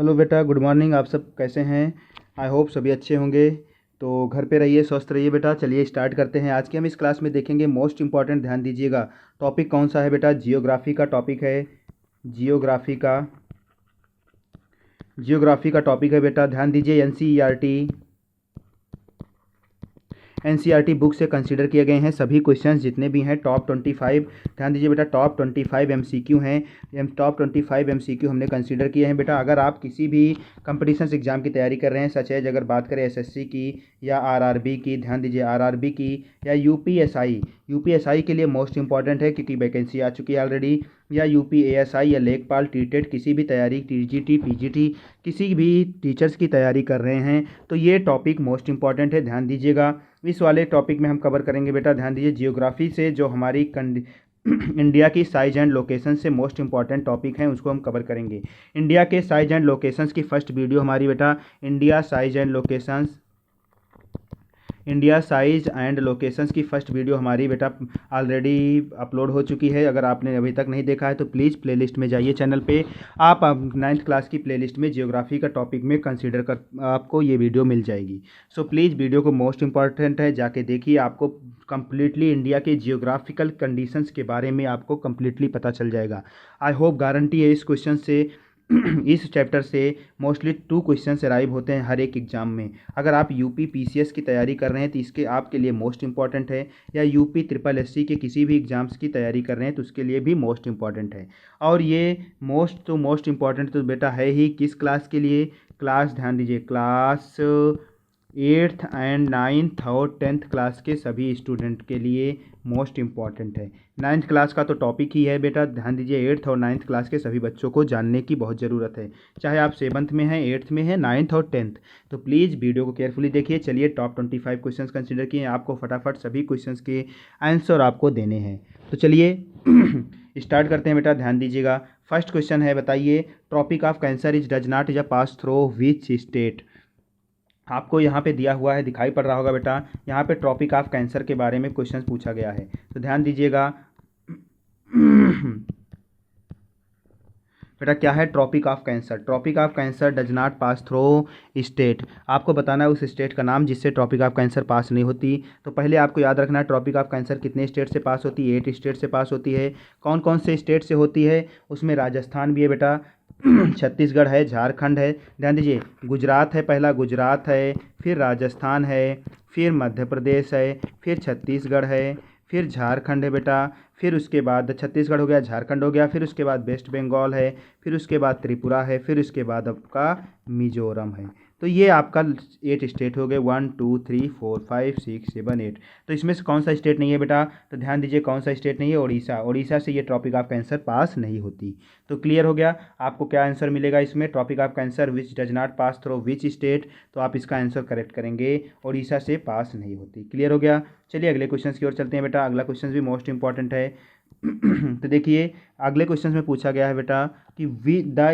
Hello बेटा, good morning. आप सब कैसे हैं? आई होप सभी अच्छे होंगे। तो घर पे रहिए, स्वस्थ रहिए बेटा। चलिए स्टार्ट करते हैं। आज के हम इस क्लास में देखेंगे मोस्ट इंपॉर्टेंट, ध्यान दीजिएगा। टॉपिक कौन सा है बेटा? जियोग्राफी का टॉपिक है। जियोग्राफी का जियोग्राफी का टॉपिक है बेटा। ध्यान दीजिए। एनसीईआरटी बुक से कंसीडर किए गए हैं सभी क्वेश्चंस जितने भी हैं, टॉप 25। ध्यान दीजिए बेटा, टॉप 25 एमसीक्यू हैं। टॉप 25 एमसीक्यू हमने कंसीडर किए हैं बेटा। अगर आप किसी भी कंपटीशन एग्जाम की तैयारी कर रहे हैं, सच है अगर बात करें एसएससी की या आरआरबी की, ध्यान दीजिए आरआरबी की या यूपीएसआई के लिए मोस्ट इंपॉर्टेंट है क्योंकि वैकेंसी आ चुकी है ऑलरेडी। या यूपीएएसआई या लेखपाल, टीटेट, किसी भी तैयारी, टीजीटी, पीजीटी, किसी भी टीचर्स की तैयारी कर रहे हैं तो ये टॉपिक मोस्ट इंपॉर्टेंट है, ध्यान दीजिएगा। इस वाले टॉपिक में हम कवर करेंगे बेटा, ध्यान दीजिए, जियोग्राफी से जो हमारी इंडिया की साइज एंड लोकेशन से मोस्ट इंपॉर्टेंट टॉपिक हैं उसको हम कवर करेंगे। इंडिया के साइज एंड लोकेशंस की फर्स्ट वीडियो हमारी बेटा, इंडिया साइज एंड लोकेशंस की फर्स्ट वीडियो हमारी बेटा ऑलरेडी अपलोड हो चुकी है। अगर आपने अभी तक नहीं देखा है तो प्लीज़ प्लेलिस्ट में जाइए चैनल पे। आप 9th क्लास की प्लेलिस्ट में जियोग्राफी का टॉपिक में कंसीडर कर आपको ये वीडियो मिल जाएगी। सो प्लीज़ वीडियो को मोस्ट इंपॉर्टेंट है, जाके देखिए। आपको कंप्लीटली इंडिया के जियोग्राफिकल कंडीशंस के बारे में आपको कंप्लीटली पता चल जाएगा। आई होप, गारंटी है इस क्वेश्चन से इस चैप्टर से मोस्टली 2 क्वेश्चन अराइव होते हैं हर एक एग्जाम में। अगर आप यूपी पीसीएस की तैयारी कर रहे हैं तो इसके आपके लिए मोस्ट इंपॉर्टेंट है, या यूपी ट्रिपल एससी के किसी भी एग्जाम्स की तैयारी कर रहे हैं तो उसके लिए भी मोस्ट इंपॉर्टेंट है। और ये मोस्ट इंपॉर्टेंट तो बेटा है ही किस क्लास के लिए? क्लास, ध्यान दीजिए, क्लास 8th एंड 9th और 10th क्लास के सभी स्टूडेंट के लिए मोस्ट इंपॉर्टेंट है। 9th क्लास का तो टॉपिक ही है बेटा, ध्यान दीजिए। 8th और 9th क्लास के सभी बच्चों को जानने की बहुत ज़रूरत है, चाहे आप 7th में हैं, 8th में हैं, 9th और 10th। तो प्लीज़ वीडियो को केयरफुली देखिए। चलिए, टॉप 25 क्वेश्चन कंसिडर किए, आपको फटाफट सभी क्वेश्चन के आंसर आपको देने हैं। तो चलिए स्टार्ट करते हैं बेटा, ध्यान दीजिएगा। फर्स्ट क्वेश्चन है, बताइए tropic of cancer is does not या पास थ्रो विच स्टेट? आपको यहाँ पे दिया हुआ है, दिखाई पड़ रहा होगा बेटा, यहाँ पे ट्रॉपिक ऑफ कैंसर के बारे में क्वेश्चन पूछा गया है। तो ध्यान दीजिएगा बेटा, क्या है tropic of cancer? Tropic of cancer does not pass through state. आपको बताना है उस स्टेट का नाम जिससे ट्रॉपिक ऑफ कैंसर पास नहीं होती। तो पहले आपको याद रखना है ट्रॉपिक ऑफ कैंसर कितने स्टेट से पास होती है? 8 स्टेट से पास होती है। कौन कौन से स्टेट से होती है? उसमें राजस्थान भी है बेटा, छत्तीसगढ़ है, झारखंड है, ध्यान दीजिए, गुजरात है, पहला गुजरात है, फिर राजस्थान है, फिर मध्य प्रदेश है, फिर छत्तीसगढ़ है, फिर झारखंड है बेटा, फिर उसके बाद छत्तीसगढ़ हो गया, झारखंड हो गया, फिर उसके बाद वेस्ट बंगाल है, फिर उसके बाद त्रिपुरा है, फिर उसके बाद आपका मिजोरम है। तो ये आपका 8 स्टेट हो गए, 1 2 3 4 5 6 7 8। तो इसमें से कौन सा स्टेट नहीं है बेटा? तो ध्यान दीजिए, कौन सा स्टेट नहीं है? उड़ीसा। उड़ीसा से ये ट्रॉपिक ऑफ कैंसर पास नहीं होती। तो क्लियर हो गया। आपको क्या आंसर मिलेगा इसमें? Tropic of cancer which does not pass through which state. तो आप इसका आंसर करेक्ट करेंगे, उड़ीसा से पास नहीं होती। क्लियर हो गया। चलिए अगले क्वेश्चन की ओर चलते हैं बेटा। अगला क्वेश्चन भी मोस्ट इंपॉर्टेंट है। तो देखिए, अगले क्वेश्चन में पूछा गया है बेटा कि the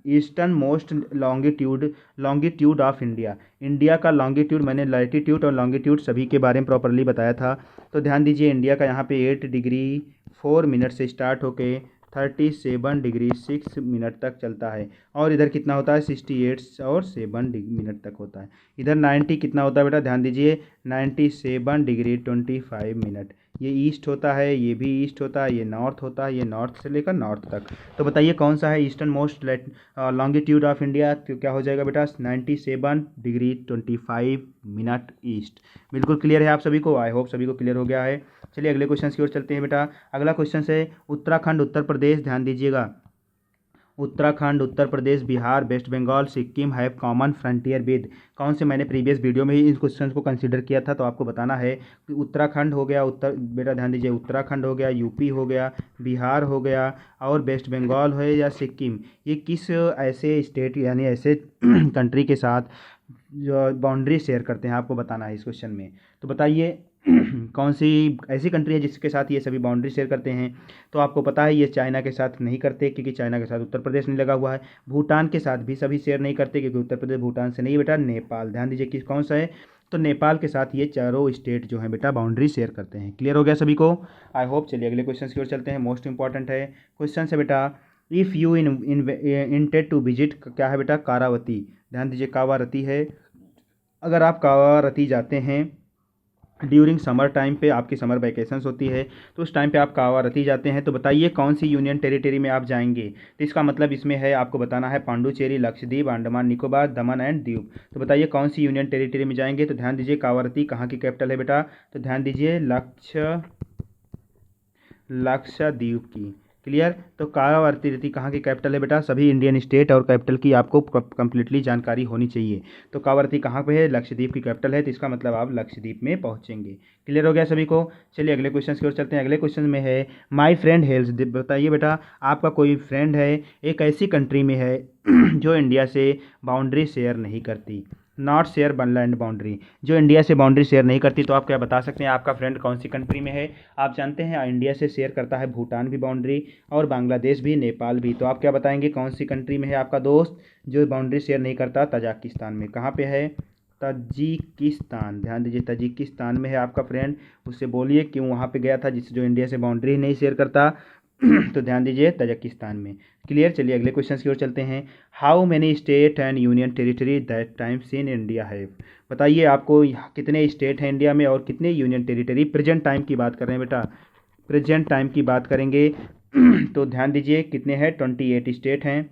eastern most longitude of India का लॉन्गिट्यूड, मैंने लैटिट्यूड और लॉन्गिट्यूड सभी के बारे में प्रॉपरली बताया था। तो ध्यान दीजिए, इंडिया का यहाँ पे 8 डिग्री 4 मिनट से स्टार्ट होके 37 डिग्री 6 मिनट तक चलता है। और इधर कितना होता है? 68 और 7 मिनट तक होता है। इधर 90 कितना होता है बेटा? ध्यान दीजिए, 97 डिग्री 25 मिनट। ये ईस्ट होता है, ये भी ईस्ट होता है, ये नॉर्थ होता है, ये नॉर्थ से लेकर नॉर्थ तक। तो बताइए कौन सा है eastern most longitude of India? तो क्या हो जाएगा बेटा? 97 डिग्री 25 मिनट ईस्ट। बिल्कुल क्लियर है आप सभी को? आई होप सभी को क्लियर हो गया है। चलिए अगले क्वेश्चन की ओर चलते हैं बेटा। अगला क्वेश्चन है उत्तराखंड, उत्तर प्रदेश, ध्यान दीजिएगा, Uttarakhand, Uttar Pradesh, Bihar, west Bengal, Sikkim have common frontier with. कौन से? मैंने प्रीवियस वीडियो में ही इन क्वेश्चंस को कंसीडर किया था, तो आपको बताना है कि उत्तराखंड हो गया, बेटा ध्यान दीजिए, उत्तराखंड हो गया, यूपी हो गया, बिहार हो गया और वेस्ट बंगाल है या सिक्किम, ये किस ऐसे स्टेट यानी ऐसे कंट्री के साथ जो बाउंड्री शेयर करते हैं, आपको बताना है इस क्वेश्चन में। तो बताइए कौन सी ऐसी कंट्री है जिसके साथ ये सभी बाउंड्री शेयर करते हैं? तो आपको पता है ये चाइना के साथ नहीं करते क्योंकि चाइना के साथ उत्तर प्रदेश नहीं लगा हुआ है। भूटान के साथ भी सभी शेयर नहीं करते क्योंकि उत्तर प्रदेश भूटान से नहीं बेटा। नेपाल, ध्यान दीजिए किस कौन सा है? तो नेपाल के साथ ये चारों स्टेट जो हैं बेटा बाउंड्री शेयर करते हैं। क्लियर हो गया सभी को? I hope. चलिए अगले क्वेश्चन की ओर चलते हैं, मोस्ट इंपॉर्टेंट है क्वेश्चन है बेटा, इफ़ यू इंटेड टू विजिट, क्या है बेटा, कारावती। ध्यान दीजिए कावारती है। अगर आप कावारती जाते हैं ड्यूरिंग समर टाइम पे, आपकी समर वैकेशंस होती है, तो उस टाइम पे आप कावारती जाते हैं, तो बताइए कौन सी यूनियन टेरिटरी में आप जाएंगे। तो इसका मतलब इसमें है, आपको बताना है पांडुचेरी, लक्षद्वीप, अंडमान निकोबार, दमन एंड दीव। तो बताइए कौन सी यूनियन टेरिटरी में जाएंगे। तो ध्यान दीजिए कावारती कहाँ की कैपिटल है बेटा, तो ध्यान दीजिए लक्षद्वीप की। क्लियर। तो कावारती कहाँ की कैपिटल है बेटा, सभी इंडियन स्टेट और कैपिटल की आपको कंप्लीटली जानकारी होनी चाहिए। तो कावारती कहाँ पे है, लक्षद्वीप की कैपिटल है, तो इसका मतलब आप लक्षद्वीप में पहुँचेंगे। क्लियर हो गया सभी को। चलिए अगले क्वेश्चन की ओर चलते हैं। अगले क्वेश्चन में है माई फ्रेंड हेल्स। बताइए बेटा आपका कोई फ्रेंड है एक ऐसी कंट्री में है जो इंडिया से बाउंड्री शेयर नहीं करती, not share one land boundary, जो इंडिया से बाउंड्री शेयर नहीं करती। तो आप क्या बता सकते हैं आपका फ्रेंड कौन सी कंट्री में है। आप जानते हैं इंडिया से शेयर करता है भूटान भी बाउंड्री, और बांग्लादेश भी, नेपाल भी। तो आप क्या बताएंगे कौन सी कंट्री में है आपका दोस्त जो बाउंड्री शेयर नहीं करता, तजाकिस्तान में। कहाँ पे है, तजिकिस्तान। ध्यान दीजिए तजिकिस्तान में है आपका फ्रेंड। उससे बोलिए क्यों वहाँ पे गया था, जिससे जो इंडिया से बाउंड्री नहीं शेयर करता। तो ध्यान दीजिए तजाकिस्तान में। क्लियर। चलिए अगले क्वेश्चन की ओर चलते हैं। How many state and union territory that times in India है। बताइए आपको कितने स्टेट हैं इंडिया में और कितने यूनियन टेरिटरी। प्रेजेंट टाइम की बात कर रहे हैं बेटा, प्रेजेंट टाइम की बात करेंगे। तो ध्यान दीजिए कितने हैं, 28 स्टेट हैं,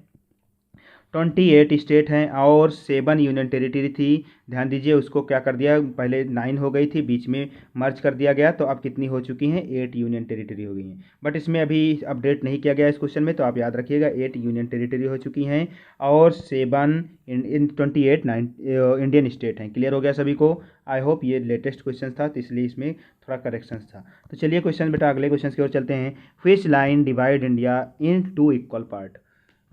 28 स्टेट हैं और 7 यूनियन टेरिटरी थी। ध्यान दीजिए उसको क्या कर दिया, पहले 9 हो गई थी, बीच में मर्ज कर दिया गया, तो अब कितनी हो चुकी हैं, 8 यूनियन टेरिटरी हो गई हैं। बट इसमें अभी अपडेट नहीं किया गया इस क्वेश्चन में, तो आप याद रखिएगा 8 यूनियन टेरिटरी हो चुकी हैं और 7 इन 28 इंडियन स्टेट हैं। क्लियर हो गया सभी को। आई होप ये लेटेस्ट क्वेश्चन था तो इसलिए इसमें थोड़ा करेक्शन था। तो चलिए क्वेश्चन बेटा अगले क्वेश्चन की ओर चलते हैं। Which line divide India in 2 equal part.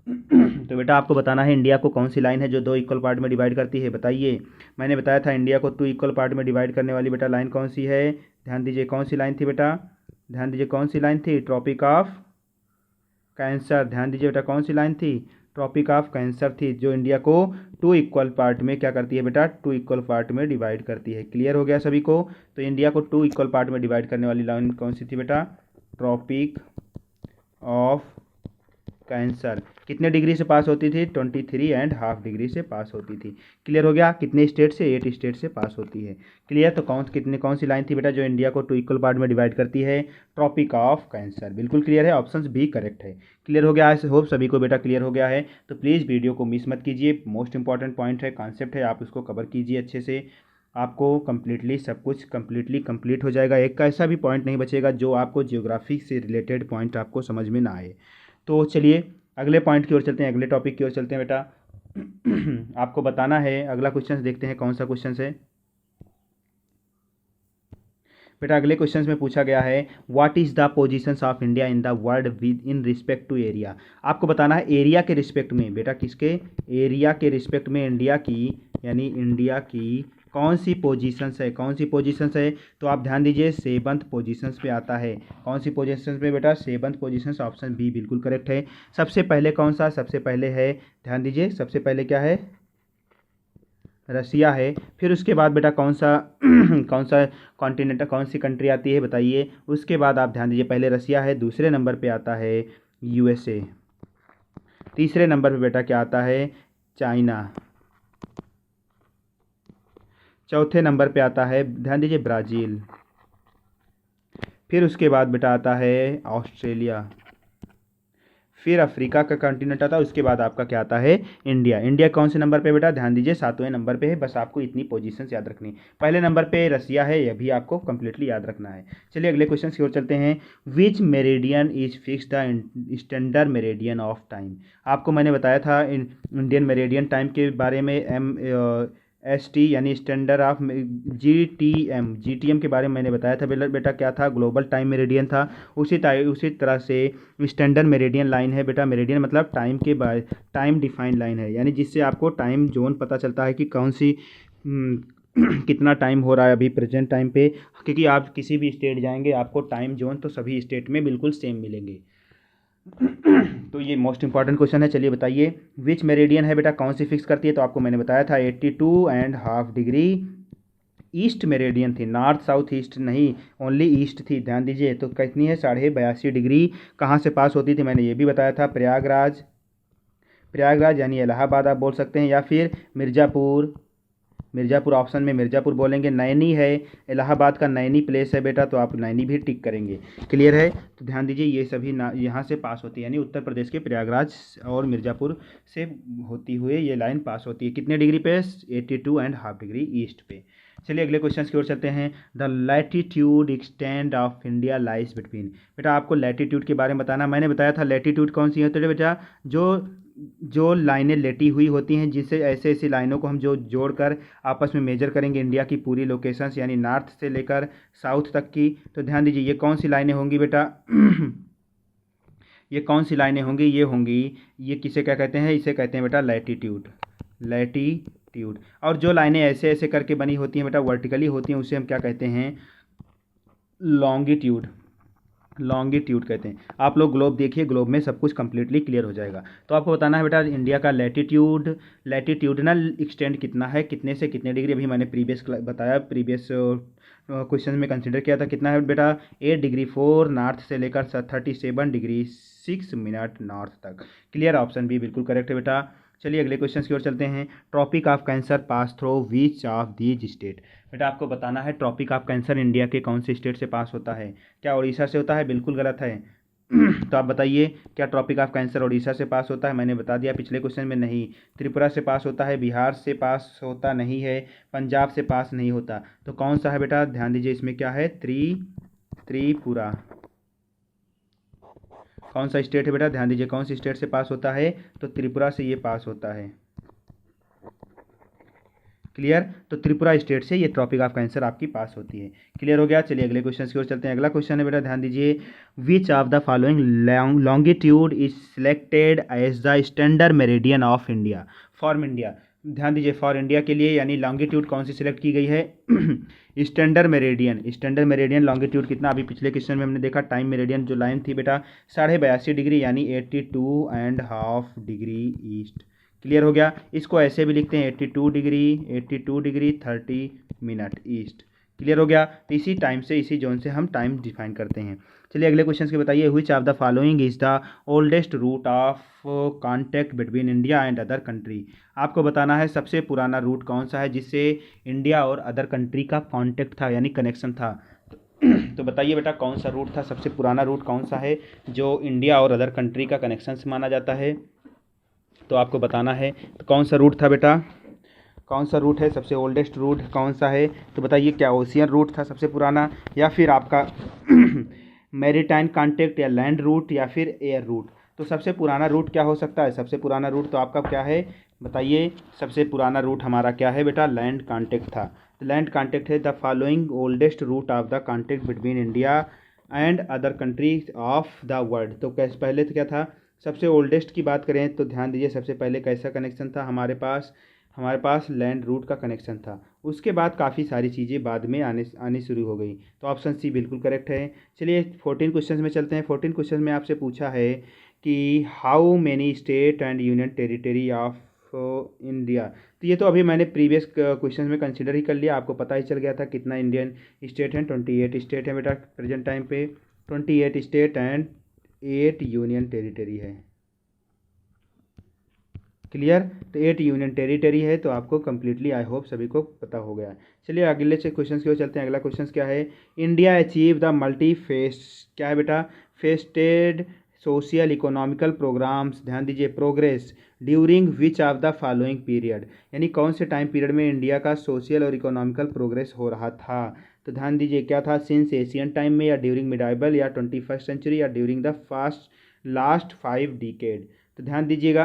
तो बेटा आपको बताना है इंडिया को कौन सी लाइन है जो 2 इक्वल पार्ट में डिवाइड करती है। बताइए, मैंने बताया था इंडिया को 2 इक्वल पार्ट में डिवाइड करने वाली बेटा लाइन कौन सी है। ध्यान दीजिए कौन सी लाइन थी बेटा, ध्यान दीजिए कौन सी लाइन थी, ट्रॉपिक ऑफ कैंसर। ध्यान दीजिए बेटा कौन सी लाइन थी, ट्रॉपिक ऑफ कैंसर थी, जो इंडिया को 2 इक्वल पार्ट में क्या करती है बेटा, 2 इक्वल पार्ट में डिवाइड करती है। क्लियर हो गया सभी को। तो इंडिया को 2 इक्वल पार्ट में डिवाइड करने वाली लाइन कौन सी थी बेटा, ट्रॉपिक ऑफ कैंसर। कितने डिग्री से पास होती थी, 23.5 डिग्री से पास होती थी। क्लियर हो गया। कितने स्टेट से, 8 स्टेट से पास होती है। क्लियर। तो कौन सी लाइन थी बेटा जो इंडिया को 2 इक्वल पार्ट में डिवाइड करती है, ट्रॉपिक ऑफ कैंसर। बिल्कुल क्लियर है, ऑप्शन भी करेक्ट है। क्लियर हो गया। आई होप सभी को बेटा क्लियर हो गया है। तो प्लीज़ वीडियो को मिस मत कीजिए, मोस्ट इंपॉर्टेंट पॉइंट है, कॉन्सेप्ट है, आप उसको कवर कीजिए अच्छे से। आपको कंप्लीटली सब कुछ कंप्लीट हो जाएगा, एक का ऐसा भी पॉइंट नहीं बचेगा जो आपको जियोग्राफी से रिलेटेड पॉइंट आपको समझ में ना आए। तो चलिए अगले पॉइंट की ओर चलते हैं, अगले टॉपिक की ओर चलते हैं बेटा। आपको बताना है अगला क्वेश्चन, देखते हैं कौन सा क्वेश्चन है बेटा। अगले क्वेश्चन में पूछा गया है what is the positions of India in the world with in respect to area. आपको बताना है एरिया के रिस्पेक्ट में बेटा, किसके, एरिया के रिस्पेक्ट में इंडिया की, यानी इंडिया की कौन सी पोजीशंस है, कौन सी पोजीशंस है। तो आप ध्यान दीजिए 7th पोजीशंस पे आता है। कौन सी पोजीशंस पे बेटा, 7th पोजीशंस, ऑप्शन बी बिल्कुल करेक्ट है। सबसे पहले कौन सा, सबसे पहले है, ध्यान दीजिए सबसे पहले क्या है, रसिया है। फिर उसके बाद बेटा कौन सा कौन सा कॉन्टिनेंट, कौन सी कंट्री आती है बताइए। उसके बाद आप ध्यान दीजिए पहले रसिया है, दूसरे नंबर पे आता है यूएसए, तीसरे नंबर पे बेटा क्या आता है, चाइना, चौथे नंबर पे आता है ध्यान दीजिए ब्राज़ील, फिर उसके बाद बेटा आता है ऑस्ट्रेलिया, फिर अफ्रीका का कॉन्टिनेंट आता है, उसके बाद आपका क्या आता है, इंडिया। इंडिया कौन से नंबर पे बेटा, ध्यान दीजिए 7वें नंबर पे है। बस आपको इतनी पोजीशंस याद रखनी। पहले नंबर पे रसिया है, यह भी आपको कंप्लीटली याद रखना है। चलिए अगले क्वेश्चन की ओर चलते हैं। Which meridian is fix the standard meridian of time. आपको मैंने बताया था इंडियन मेरिडियन टाइम के बारे में, ST यानी स्टैंडर्ड ऑफ GTM के बारे में मैंने बताया था बेटा क्या था, ग्लोबल टाइम मेरिडियन था। उसी तरह से स्टैंडर्ड मेरिडियन लाइन है बेटा, मेरिडियन मतलब टाइम के बारे, टाइम डिफाइंड लाइन है, यानी जिससे आपको टाइम जोन पता चलता है कि कौन सी कितना टाइम हो रहा है अभी प्रेजेंट टाइम पे। क्योंकि आप किसी भी स्टेट जाएंगे आपको टाइम जोन तो सभी स्टेट में बिल्कुल सेम मिलेंगे। तो ये मोस्ट इंपॉर्टेंट क्वेश्चन है। चलिए बताइए विच मेरिडियन है बेटा, कौन सी फिक्स करती है। तो आपको मैंने बताया था 82.5 डिग्री ईस्ट मेरेडियन थी, नॉर्थ साउथ ईस्ट नहीं, ओनली ईस्ट थी। ध्यान दीजिए, तो कितनी है 82.5 डिग्री। कहाँ से पास होती थी मैंने ये भी बताया था, प्रयागराज, प्रयागराज यानी इलाहाबाद आप बोल सकते हैं, या फिर मिर्ज़ापुर, मिर्ज़ापुर ऑप्शन में मिर्ज़ापुर बोलेंगे। नैनी है, इलाहाबाद का नैनी प्लेस है बेटा, तो आप नैनी भी टिक करेंगे। क्लियर है, तो ध्यान दीजिए ये सभी ना यहाँ से पास होती है, यानी उत्तर प्रदेश के प्रयागराज और मिर्ज़ापुर से होती हुए ये लाइन पास होती है। कितने डिग्री पे? 82.5 डिग्री ईस्ट पे। चलिए अगले क्वेश्चन की ओर चलते हैं। The latitude extend of India lies between. बेटा आपको लैटिट्यूड के बारे में बताना, मैंने बताया था लैटिट्यूड कौन सी होती है बेटा, जो जो लाइनें लेटी हुई होती हैं, जिससे ऐसे ऐसी लाइनों को हम जो जोड़कर आपस में मेजर करेंगे इंडिया की पूरी लोकेशंस, यानी नॉर्थ से लेकर साउथ तक की। तो ध्यान दीजिए ये कौन सी लाइनें होंगी बेटा ये कौन सी लाइनें होंगी? ये होंगी, ये किसे क्या कहते हैं? इसे कहते हैं बेटा लैटिट्यूड, लैटिट्यूड। और जो लाइनें ऐसे ऐसे करके बनी होती हैं बेटा, वर्टिकली होती हैं, उसे हम क्या कहते हैं? लॉन्गिट्यूड, लॉन्गिट्यूड कहते हैं। आप लोग ग्लोब देखिए, ग्लोब में सब कुछ कंप्लीटली क्लियर हो जाएगा। तो आपको बताना है बेटा इंडिया का लैटिट्यूड, लैटिट्यूडनल एक्सटेंड कितना है, कितने से कितने डिग्री, अभी मैंने प्रीवियस बताया, प्रीवियस क्वेश्चन में कंसिडर किया था। कितना है बेटा? 8 डिग्री 4 नॉर्थ से लेकर 37 डिग्री 6 मिनट नॉर्थ तक। क्लियर, ऑप्शन बी बिल्कुल करेक्ट है बेटा। चलिए अगले क्वेश्चन की ओर चलते हैं। Tropic of cancer pass through which of these state. बेटा आपको बताना है ट्रॉपिक ऑफ कैंसर इंडिया के कौन से स्टेट से पास होता है। क्या उड़ीसा से होता है? बिल्कुल गलत है तो आप बताइए क्या ट्रॉपिक ऑफ कैंसर उड़ीसा से पास होता है? मैंने बता दिया पिछले क्वेश्चन में, नहीं। त्रिपुरा से पास होता है, बिहार से पास होता नहीं है, पंजाब से पास नहीं होता। तो कौन सा है बेटा? ध्यान दीजिए इसमें क्या है, त्रिपुरा। कौन सा स्टेट है बेटा? ध्यान दीजिए कौन सी स्टेट से पास होता है, तो त्रिपुरा से ये पास होता है। क्लियर, तो त्रिपुरा स्टेट से ये ट्रॉपिक ऑफ कैंसर आपकी पास होती है। क्लियर हो गया। चलिए अगले क्वेश्चन की ओर चलते हैं। अगला क्वेश्चन है बेटा, ध्यान दीजिए, which of the following longitude is selected as the standard meridian of India for India. ध्यान दीजिए फॉर इंडिया के लिए यानी लॉन्गिट्यूड कौन सी सिलेक्ट की गई है? Standard meridian, standard meridian longitude कितना, अभी पिछले क्वेश्चन में हमने देखा टाइम मेरिडियन जो लाइन थी बेटा 82.5 डिग्री यानी 82.5 डिग्री ईस्ट। क्लियर हो गया। इसको ऐसे भी लिखते हैं 82 डिग्री 30 मिनट ईस्ट। क्लियर हो गया। तो इसी टाइम से, इसी जोन से हम टाइम डिफाइन करते हैं। चलिए अगले क्वेश्चन के बताइए, which of the following is the oldest route of contact between India and other country. आपको बताना है सबसे पुराना रूट कौन सा है जिससे इंडिया और अदर कंट्री का कॉन्टैक्ट था यानी कनेक्शन था। तो बताइए बेटा कौन सा रूट था, सबसे पुराना रूट कौन सा है जो इंडिया और अदर कंट्री का कनेक्शन से माना जाता है। तो आपको बताना है तो कौन सा रूट था बेटा, कौन सा रूट है सबसे ओल्डेस्ट रूट कौन सा है। तो बताइए क्या ओशियन रूट था सबसे पुराना, या फिर आपका मैरीटाइन कॉन्टैक्ट, या लैंड रूट, या फिर एयर रूट। तो सबसे पुराना रूट क्या हो सकता है? सबसे पुराना रूट तो आपका क्या है बताइए, सबसे पुराना रूट हमारा क्या है बेटा? लैंड कॉन्टैक्ट था। तो लैंड कॉन्टैक्ट है the following oldest route of the contact between India and other countries of the world. तो कैसे पहले तो क्या था, सबसे ओल्डेस्ट की बात करें तो ध्यान दीजिए सबसे पहले कैसा कनेक्शन था हमारे पास लैंड रूट का कनेक्शन था। उसके बाद काफ़ी सारी चीज़ें बाद में आनी शुरू हो गई। तो ऑप्शन सी बिल्कुल करेक्ट है। चलिए 14 क्वेश्चन में चलते हैं। 14 क्वेश्चन में आपसे पूछा है कि how many state and union territory of India. तो ये तो अभी मैंने प्रीवियस क्वेश्चन में कंसिडर ही कर लिया, आपको पता ही चल गया था कितना इंडियन स्टेट हैं। 28 स्टेट है बेटा प्रेजेंट टाइम पे, 28 स्टेट एंड 8 यूनियन टेरिटरी है। क्लियर, तो 8 यूनियन टेरिटरी है। तो आपको कंप्लीटली आई होप सभी को पता हो गया है। चलिए अगले से क्वेश्चन की ओर चलते हैं। अगला क्वेश्चन क्या है, India achieve the multi face, क्या है बेटा? फेस्टेड सोशल इकोनॉमिकल प्रोग्राम्स, ध्यान दीजिए progress during which of the following period, यानी कौन से टाइम पीरियड में इंडिया का सोशल और इकोनॉमिकल प्रोग्रेस हो रहा था। तो ध्यान दीजिए क्या था, सिंस एशियन टाइम में, या ड्यूरिंग मिडाइबल, या 21st सेंचुरी, या ड्यूरिंग द लास्ट 5 डिकेड। तो ध्यान दीजिएगा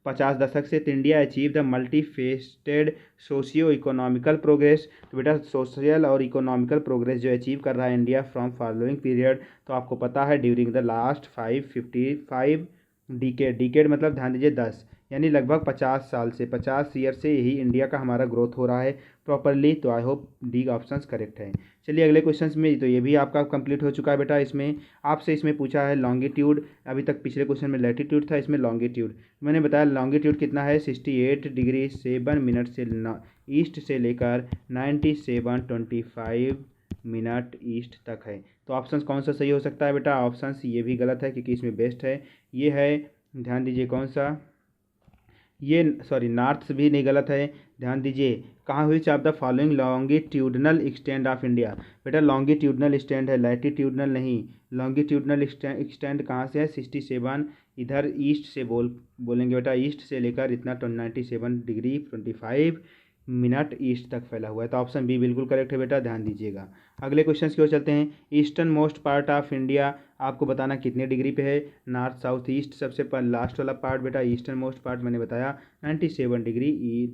50 दशक से। तो India achieve the multi faceted socio economical progress. तो बेटा सोशल और इकोनॉमिकल प्रोग्रेस जो अचीव कर रहा है इंडिया फ्रॉम फॉलोइंग पीरियड, तो आपको पता है during the last 555 decade. Decade मतलब ध्यान दीजिए 10, यानी लगभग 50 साल से 50 ईयर से यही इंडिया का हमारा ग्रोथ हो रहा है प्रॉपरली। तो I hope D option correct है। चलिए अगले क्वेश्चन में, तो ये भी आपका कंप्लीट हो चुका है बेटा। इसमें आपसे इसमें पूछा है लॉन्गिट्यूड, अभी तक पिछले क्वेश्चन में लैटिट्यूड था, इसमें लॉन्गिट्यूड। मैंने बताया लॉन्गिट्यूड कितना है 68 डिग्री 7 मिनट से ईस्ट से लेकर 97.25 मिनट ईस्ट तक है। तो ऑप्शन कौन सा सही हो सकता है बेटा? ऑप्शन ये भी गलत है क्योंकि इसमें बेस्ट है, ये है, ध्यान दीजिए कौन सा, ये सॉरी नॉर्थ भी नहीं, गलत है। ध्यान दीजिए कहाँ हुई of the following longitudinal extend of India. बेटा लॉन्गिट्यूडनल एक्सटेंड है, लैटिट्यूडनल नहीं। लॉन्गिट्यूडनल एक्सटेंड कहाँ से है? 67 इधर ईस्ट से बोलेंगे बेटा, ईस्ट से लेकर इतना 97 डिग्री 25 मिनट ईस्ट तक फैला हुआ है। तो ऑप्शन बी बिल्कुल करेक्ट है बेटा, ध्यान दीजिएगा। अगले क्वेश्चन की ओर चलते हैं। Eastern most part of India आपको बताना कितने डिग्री पे है? नॉर्थ साउथ ईस्ट, सबसे लास्ट वाला पार्ट बेटा ईस्टर्न मोस्ट पार्ट मैंने बताया 97 डिग्री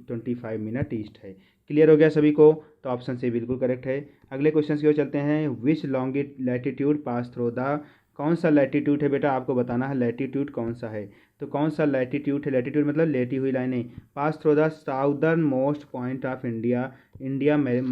25 मिनट ईस्ट है। क्लियर हो गया सभी को? तो ऑप्शन से बिल्कुल करेक्ट है। अगले क्वेश्चन की ओर चलते हैं। विच लॉन्गिट लैटिट्यूड पास थ्रू द, कौन सा लैटिट्यूड है बेटा? आपको बताना है लैटिट्यूड कौन सा है। तो कौन सा लैटिट्यूड है? लैटिट्यूड मतलब लेटी हुई लाइनें। Pass through the southern most point of India, India में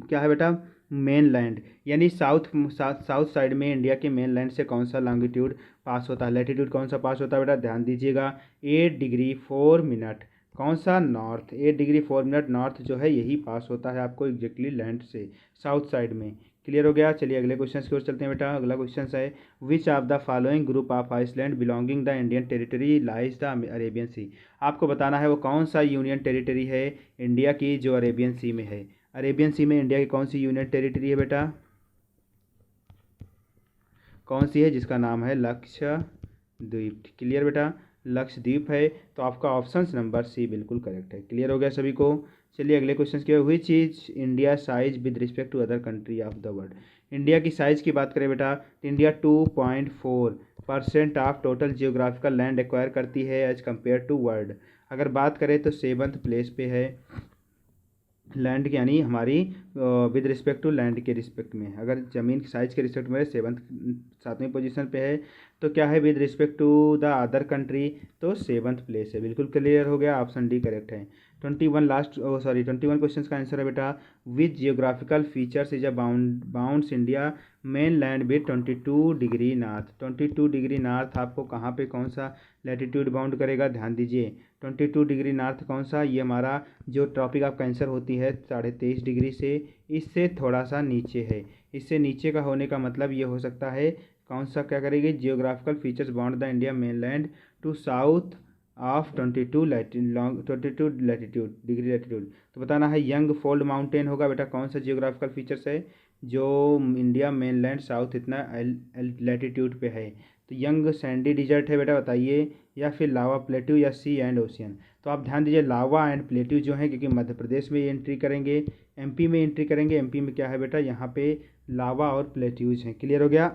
क्या है बेटा? मेन लैंड, यानी साउथ साइड में इंडिया के मेन लैंड से कौन सा लॉन्गिट्यूड पास होता है? लैटिट्यूड कौन सा पास होता है बेटा? ध्यान दीजिएगा 8 डिग्री 4 मिनट। कौन सा? नॉर्थ। 8 डिग्री 4 मिनट नॉर्थ जो है यही पास होता है आपको एग्जैक्टली लैंड से साउथ साइड में। क्लियर हो गया? चलिए अगले क्वेश्चन की ओर चलते हैं बेटा। अगला क्वेश्चन है which of the following group of island belonging the Indian territory lies the Arabian Sea. आपको बताना है वो कौन सा यूनियन टेरिटरी है इंडिया की जो अरेबियन सी में है। अरेबियन सी में इंडिया की कौन सी यूनियन टेरिटरी है बेटा? कौन सी है? जिसका नाम है लक्षद्वीप। क्लियर बेटा? लक्षद्वीप है। तो आपका ऑप्शन नंबर सी बिल्कुल करेक्ट है। क्लियर हो गया सभी को? चलिए अगले क्वेश्चन की, which is India size with respect to other country of the world. India की साइज़ की बात करें बेटा तो India 2.4% of total geographical land acquire करती है एज कम्पेयर टू वर्ल्ड। अगर बात करें तो 7th प्लेस पे है लैंड, यानी हमारी विद रिस्पेक्ट टू लैंड के रिस्पेक्ट में, अगर ज़मीन की साइज़ के रिस्पेक्ट में 7वीं पोजीशन पे है। तो क्या है with respect to the other country? तो 7th प्लेस है। बिल्कुल क्लियर हो गया, ऑप्शन डी करेक्ट है। 21 क्वेश्चन का आंसर है बेटा with geographical features is a bounds India main land with 22 degree north. 22 degree north आपको कहाँ पे कौन सा लैटिट्यूड बाउंड करेगा? ध्यान दीजिए 22 डिग्री नॉर्थ कौन सा? ये हमारा जो ट्रॉपिक ऑफ कैंसर होती है 23.5 डिग्री से, इससे थोड़ा सा नीचे है। इससे नीचे का होने का मतलब ये हो सकता है कौन सा क्या करेगी? Geographical features bound the India mainland to south of 22 latitude degree latitude. तो बताना है यंग फोल्ड माउंटेन होगा बेटा। कौन सा जियोग्राफिकल फीचर्स है जो इंडिया मेन लैंड साउथ इतना लैटिट्यूड पे है? तो यंग सैंडी डिजर्ट है बेटा, बताइए, या फिर लावा प्लेट्यू या सी एंड ओशियन। तो आप ध्यान दीजिए लावा एंड प्लेट्यू जो है, क्योंकि मध्य प्रदेश में ये एंट्री करेंगे, एमपी में एंट्री करेंगे। एमपी में क्या है बेटा? यहाँ पे लावा और प्लेट्यूज हैं। क्लियर हो गया?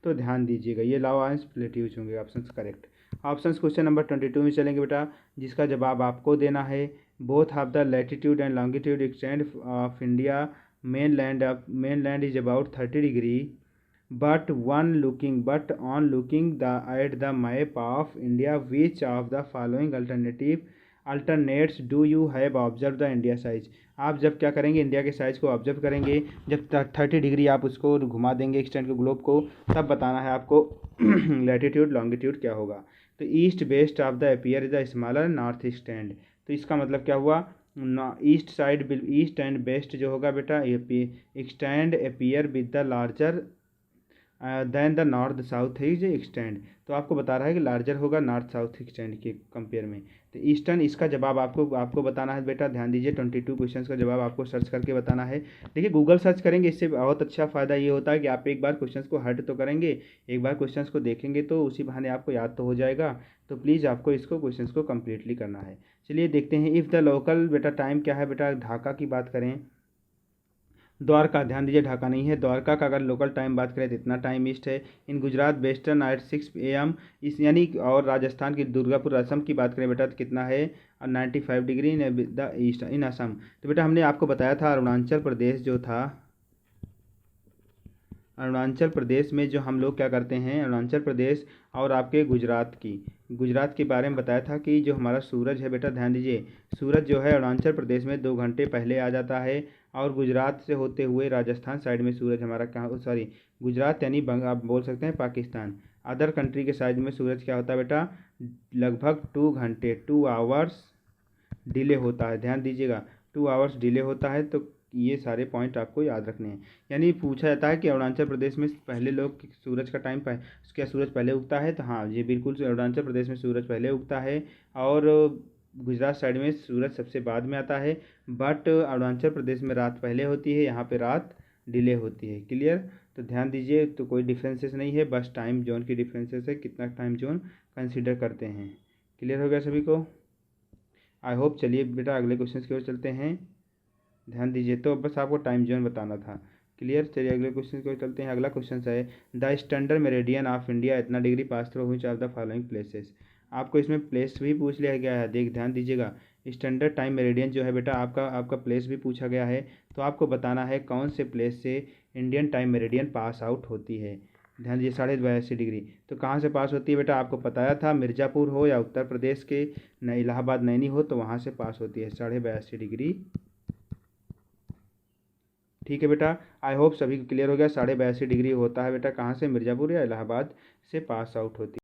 तो ध्यान दीजिएगा ये लावा एंड प्लेट्यूज होंगे option correct. Option question number 22 में चलेंगे बेटा, जिसका जवाब आपको देना है both of the latitude and longitude extend of India main land is about 30 degree but on looking at the map of India, which of the following alternates do you have observed the India size। आप जब क्या करेंगे India के size को observe करेंगे, जब 30 degree आप उसको घुमा देंगे एक्सटेंड के ग्लोब को, तब बताना है आपको लैटिट्यूड लॉन्गिट्यूड क्या होगा। तो east west of the appear is the smaller north eastern. तो इसका मतलब क्या हुआ? ईस्ट एंड वेस्ट जो होगा बेटा extend appear with the larger than the north south is extend. तो आपको बता रहा है कि लार्जर होगा नॉर्थ साउथ एक्सटेंड के कंपेयर में। तो ईस्टर्न, इसका जवाब आपको बताना है बेटा। ध्यान दीजिए 22 क्वेश्चंस का जवाब आपको सर्च करके बताना है। देखिए गूगल सर्च करेंगे, इससे बहुत अच्छा फ़ायदा ये होता है कि आप एक बार क्वेश्चंस को हट तो करेंगे, एक बार क्वेश्चंस को देखेंगे तो उसी बहाने आपको याद तो हो जाएगा। तो प्लीज़ आपको इसको क्वेश्चंस को कम्प्लीटली करना है। चलिए देखते हैं। इफ़ द लोकल बेटा टाइम क्या है बेटा? ढाका की बात करें, द्वारका, ध्यान दीजिए ढाका नहीं है, द्वारका का अगर लोकल टाइम बात करें तो इतना टाइम ईस्ट है। इन गुजरात वेस्टर्न एट 6 AM इस यानी, और राजस्थान की दुर्गापुर असम की बात करें बेटा तो कितना है? 95 डिग्री इन द ईस्ट इन असम। तो बेटा हमने आपको बताया था अरुणाचल प्रदेश जो था, अरुणाचल प्रदेश में जो हम लोग क्या करते हैं, अरुणाचल प्रदेश और आपके गुजरात के बारे में बताया था कि जो हमारा सूरज है बेटा, ध्यान दीजिए, सूरज जो है अरुणाचल प्रदेश में 2 घंटे पहले आ जाता है, और गुजरात से होते हुए राजस्थान साइड में सूरज हमारा कहाँ, सॉरी, गुजरात यानी आप बोल सकते हैं पाकिस्तान, अदर कंट्री के साइड में सूरज क्या होता है बेटा, लगभग 2 घंटे, 2 आवर्स डिले होता है। ध्यान दीजिएगा, 2 आवर्स डिले होता है। तो ये सारे पॉइंट आपको याद रखने हैं। यानी पूछा जाता है कि अरुणाचल प्रदेश में पहले लोग सूरज का टाइम क्या सूरज पहले उगता है, तो हाँ ये बिल्कुल, अरुणाचल प्रदेश में सूरज पहले उगता है, और गुजरात साइड में सूरज सबसे बाद में आता है। बट अरुणाचल प्रदेश में रात पहले होती है, यहाँ पे रात डिले होती है। क्लियर? तो ध्यान दीजिए, तो कोई डिफरेंसेस नहीं है, बस टाइम जोन की डिफरेंसेस है, कितना टाइम जोन कंसिडर करते हैं। क्लियर हो गया सभी को? I hope. चलिए बेटा अगले क्वेश्चन की ओर चलते हैं। ध्यान दीजिए, तो बस आपको टाइम जोन बताना था। क्लियर? चलिए अगले क्वेश्चन की ओर चलते हैं। अगला क्वेश्चन है, the standard meridian of India इतना degree pass through which of the following places. आपको इसमें प्लेस भी पूछ लिया गया है। ध्यान दीजिएगा, स्टैंडर्ड टाइम मेरिडियन जो है बेटा, आपका प्लेस भी पूछा गया है। तो आपको बताना है कौन से प्लेस से Indian time meridian pass out होती है। ध्यान दीजिए, 82.5 डिग्री। तो कहाँ से पास होती है बेटा, आपको बताया था, मिर्ज़ापुर हो या उत्तर प्रदेश के इलाहाबाद नैनी हो, तो वहाँ से पास होती है 82.5 डिग्री। ठीक है बेटा, आई होप सभी को क्लियर हो गया। 82.5 डिग्री होता है बेटा, कहाँ से, मिर्ज़ापुर या इलाहाबाद से पास आउट होती है।